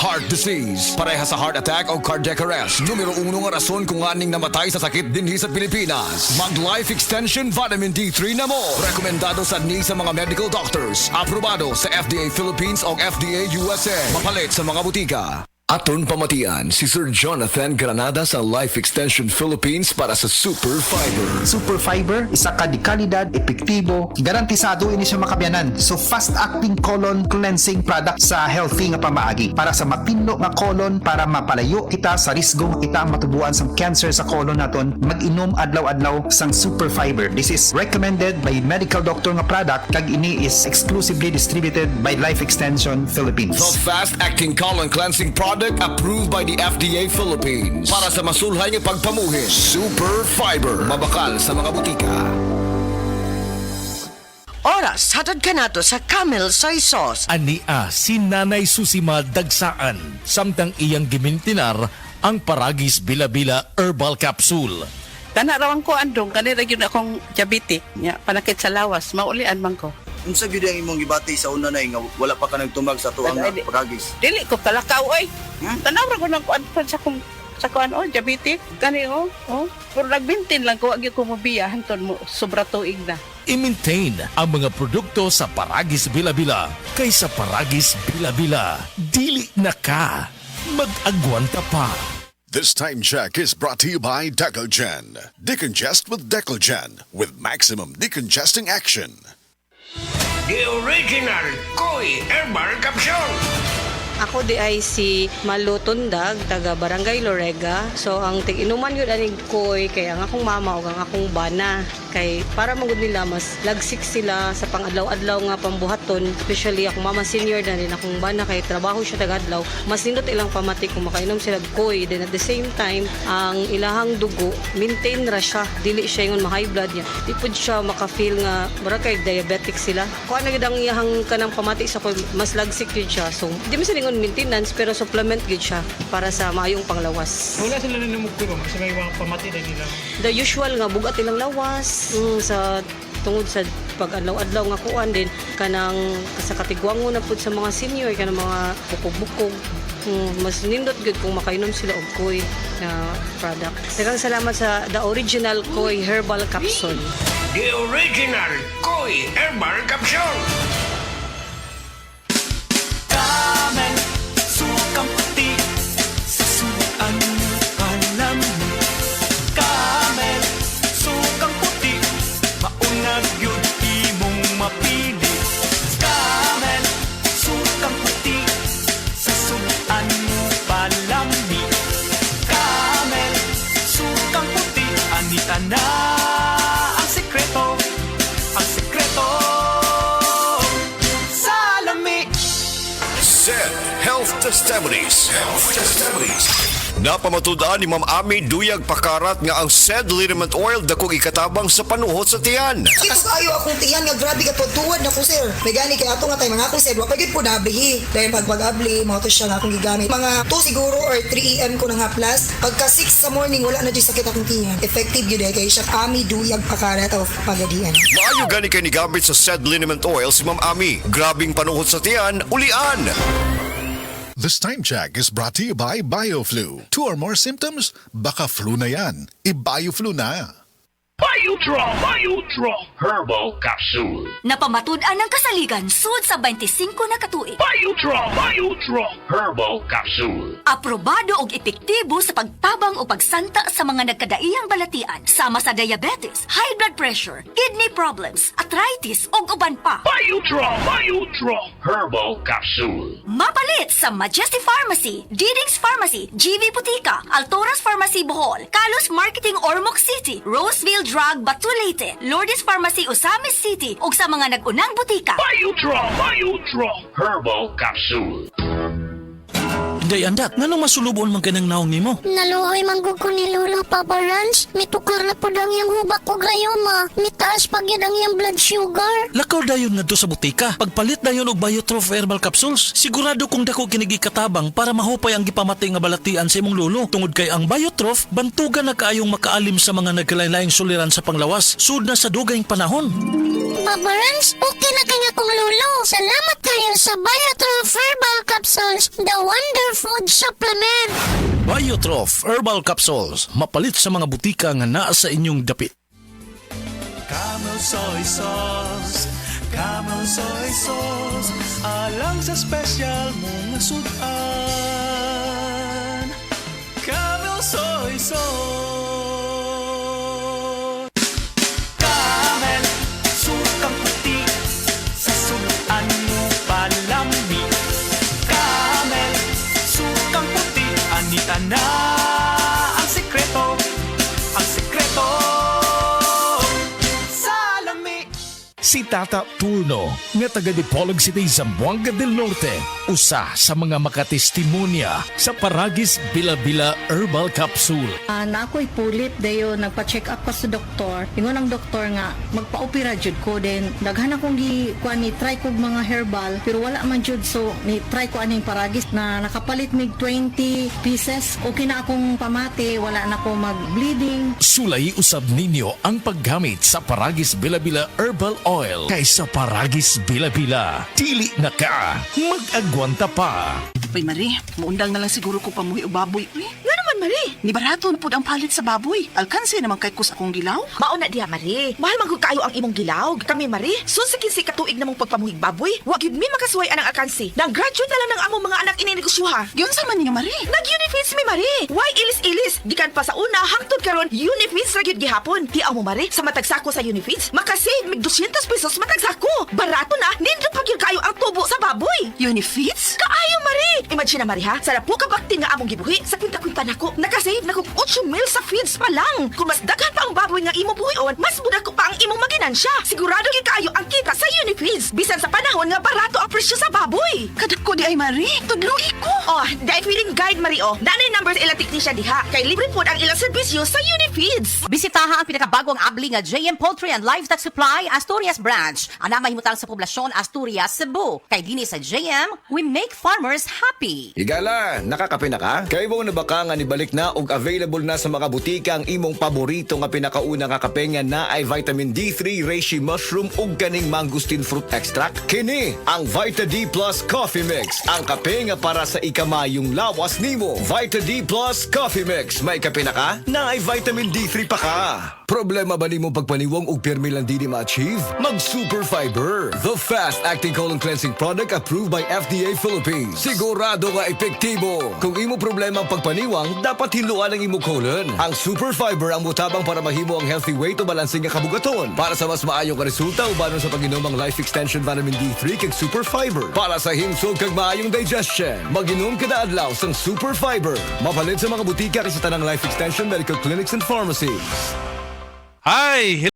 heart disease. Pareha sa heart attack o cardiac arrest. Numero 1 nga rason kung aning namatay sa sakit dinhi sa Pilipinas. Mag Life Extension Vitamin D3 na mo. Rekomendado sa sa mga medical doctors. Aprobado sa FDA Philippines o FDA USA. Mapalit sa mga butika. Aton pamatian si Sir Jonathan Granada sa Life Extension Philippines para sa Super Fiber. Super Fiber, isa ka di kalidad, epektibo, garantisado ini siya makabiyanan. So fast-acting colon cleansing product sa healthy nga pamaagi para sa mapinno nga colon para mapalayo kita sa risgong kita matubuan sa cancer sa colon naton. Mag-inom adlaw-adlaw sang Super Fiber. This is recommended by medical doctor nga product kag ini is exclusively distributed by Life Extension Philippines. The fast-acting colon cleansing product approved by the FDA Philippines para sa masulhay ng pagpamuhin. Super Fiber. Mabakal sa mga butika. Oras, hatad ka nato sa Camel Soy Sauce. Ania si Nanay Susima Dagsaan samtang iyang gimintinar ang Paragis Bila-Bila Herbal Capsule. Tanarawan ko andong kanira gyud akong diabetic nya panakit sa lawas maulian man ko. Unsa gyud ang imong gibati sa una nay nga wala pa ka nagtumag sa tuang pagagis? Dili ko talakaw oy. Tanawra ko nang kuan sa kuan diabetic kani pero nagbintin lang ko wag ko mobiya hanton mo sobra tuig na. I-maintain ang mga produkto sa Paragis Bila-Bila kaysa Paragis Bila-Bila. Dili na ka. Mag-agwanta pa. This time check is brought to you by Decogen. Decongest with Decogen with maximum decongesting action. The original Koi Herbal Capsule. Ako di ay si Malu Tundag, taga Barangay Lorega. So ang tig-inuman yun aning koy kay ang akong mama o ang akong bana. Kay para magud nila mas lagsik sila sa pang-adlaw-adlaw nga pambuhaton. Especially akong mama senior na rin akong bana kay trabaho siya taga-adlaw. Mas nindot ilang pamati kung makainom sila koy. Then at the same time, ang ilahang dugo, maintain ra siya. Dili siya yung ma-high blood niya. Di pud siya maka-feel nga mura kay diabetic sila. Kuha na gid ang iyahang kanang pamati sa koy, mas lagsik yun siya. So di man sila maintenance pero supplement gid siya para sa maayong panglawas. Wala sila na namugturo sa may mga pamati na nila. The usual nga bugat ilang lawas sa tungod sa pag-adlaw-adlaw nga kuan din kanang sa katigwango na pud sa mga senior kanang mga bukog-bukog. Mas nindot gud kung makainom sila og koy na product. Daghang salamat sa the original Koi Herbal Capsule. The original Koi Herbal Capsule. Camel, sukang puti, sasuan alam mo. Camel, sukang puti, maunag yun imong mapili. Camel, sukang puti, sasuan mo palami. Camel, sukang puti, anita na ang sekreto, ang sekreto. Zed Health Testimonies. Napamatudaan ni Ma'am Ami Duyag Pakarat nga ang Zed Liniment Oil dakong ikatabang sa panuhot sa tiyan. Kitas ayo akong tiyan nga grabe ka tuwad na ko sir. May gani kay ato nga tay mga akong sir wa pagid po nablihi. Dahil pag-abli mo to siya nga akong gigamit. Mga 2 siguro or 3 AM ko na nga plus. Pagka 6 sa morning wala na di sakit akong tiyan. Effective gyud kay siya Ami Duyag Pakarat of Pagadian. Maayo gani kay ni gamit sa Zed Liniment Oil si Ma'am Ami. Grabing panuhot sa tiyan, ulian. This time check is brought to you by BioFlu. 2 or more symptoms? Baka flu na yan. I-BioFlu na. Biodraw Herbal Capsule. Napamatud-an ang kasaligan sud sa 25 na katuig. Biodraw Herbal Capsule. Aprobado og epektibo sa pagtabang o pagsanta sa mga nagkadaiyang balatian sama sa diabetes, high blood pressure, kidney problems, arthritis ug uban pa. Biodraw Herbal Capsule. Mapalit sa Majesty Pharmacy, Diding's Pharmacy, GV Butika, Altoras Pharmacy Bohol, Kalos Marketing Ormoc City, Roseville Drug Batulete, Lourdes Pharmacy Osamis City ug sa mga nag-unang butika. Biodraw Herbal Capsule. day andat. Nganong masulubon man kanang naong nimo? Naluoy manggug ko ni Lolo Papa Rans. Mitukar na po ang iyang hubak ko grayoma. Mitaas pag yun ang iyang blood sugar. Lakaw dayon ngadto sa butika. Pagpalit dayon og Biotrof herbal capsules. Sigurado kung dako kinigi katabang para mahupay ang gipamatay nga balatian sa imong lolo. Tungod kay ang Biotrof bantugan na kaayong makaalim sa mga nagkalain-laing suliran sa panglawas. Sud na sa dugayng panahon. Papa Rans, okay na kanya kong lolo. Salamat kayo sa Biotrof Herbal Capsules, the Wonder Food Supplement. Biotrof herbal capsules. Mapalit sa mga butika nga naa sa inyong dapit. Camel soy sauce, Camel soy sauce, alang sa special mong sudan. Camel soy sauce. Camel, sukang puti, sa sudan mo palami. Camel, sukang puti, anita na ang sekreto, ang sekreto. Si Tata Turno, nga taga Dipolog City, Zamboanga del Norte, usa sa mga makatestimonya sa Paragis Bila-Bila Herbal Capsule. Na ako'y pulit dayo nagpa-check up pa sa doktor. Ingon ang doktor nga magpa-opera jud ko din. Daghan akong kuan ni try kog mga herbal pero wala man jud, so ni try ko aning Paragis na nakapalit mig 20 pieces. Okay na akong pamati, wala na ako mag-bleeding. Sulay usab ninyo ang paggamit sa Paragis Bila-Bila Herbal Oil kaysa Paragis Bila-Bila. Dili na ka, mag-agwanta pa. Uy, Marie, muundang na lang siguro ko pamuhi o baboy. Uy, nga naman, Marie. Ni barato na po ang palit sa baboy. Alkanse naman kay kus akong gilaw. Mauna diha, Marie. Mahal man kayo ang imong gilaw. Kami, Marie, sunsikin si katuig namong pagpamuhig baboy. Wag yun mi makasuway anang alkanse. Nag-graduate na lang ng among mga anak ininegosyoha. Yun sa man niya, Marie. Nag-Unifeeds mi, Marie. Why ilis-ilis? Gikan pa sa una, hangtod karon Unifeeds ra gyud gihapon. Tiaw mo, Marie, sa matagsako sa Unifeeds, makasave mig 200 pesos matagsako. Barato na, nindot pa gyud kayo ang tubo sa baboy. Unifeeds? Kaayo, Marie. Imagine na, Marie, ha? Sarap po kabaktin nga among gibuhi. Sa kwinta-kwinta nako, nakasave na kog 8 mil sa feeds pa lang. Kung mas daghan pa ang baboy nga imo buhion, mas muda ko pa ang imong maginansya. Sigurado gyud kayo ang kita sa Unifeeds. Bisan sa panahon nga barato ang presyo sa baboy. Kadako di ay, Marie. Tudlugi ko. Oh, dahil feeling guide, Marie, oh. Danay numbers ilang teknisya diha. Kay libre po ang ilang serbisyo sa Unifeeds. Bisitaha ang pinakabagong abli nga JM Poultry and Livestock Supply Asturias Branch. Ana mahimutang sa poblasyon Asturias, Cebu. Kay dinhi sa JM, we make farmers happy. Higala, nakakape na ka? Kay mo na baka nga nibalik na og available na sa mga butika ang imong paborito nga pinakauna nga kape nga na ay vitamin D3, reishi mushroom ug kaning mangosteen fruit extract. Kini ang Vita D Plus Coffee Mix. Ang kape nga para sa ikamayong lawas nimo. Vita D Plus Coffee Mix. May kape na ka? Na ay vitamin D3 pa ka. Problema ba nimo pagpaniwang og pirmi lang di ma-achieve? Mag Super Fiber, the fast-acting colon cleansing product approved by FDA Philippines. Sigurado nga epektibo. Kung imo problema ang pagpaniwang, dapat hiluan ang imo colon. Ang Super Fiber ang mutabang para mahimo ang healthy weight o balansing nga kabugaton. Para sa mas maayong ka resulta, ubanon sa pag-inom ang Life Extension Vitamin D3 kag Super Fiber. Para sa himsog kag maayong digestion, mag-inom kada adlaw sang Super Fiber. Mapalit sa mga butika kasi tanang Life Extension Medical Clinics and Pharmacies. Hi!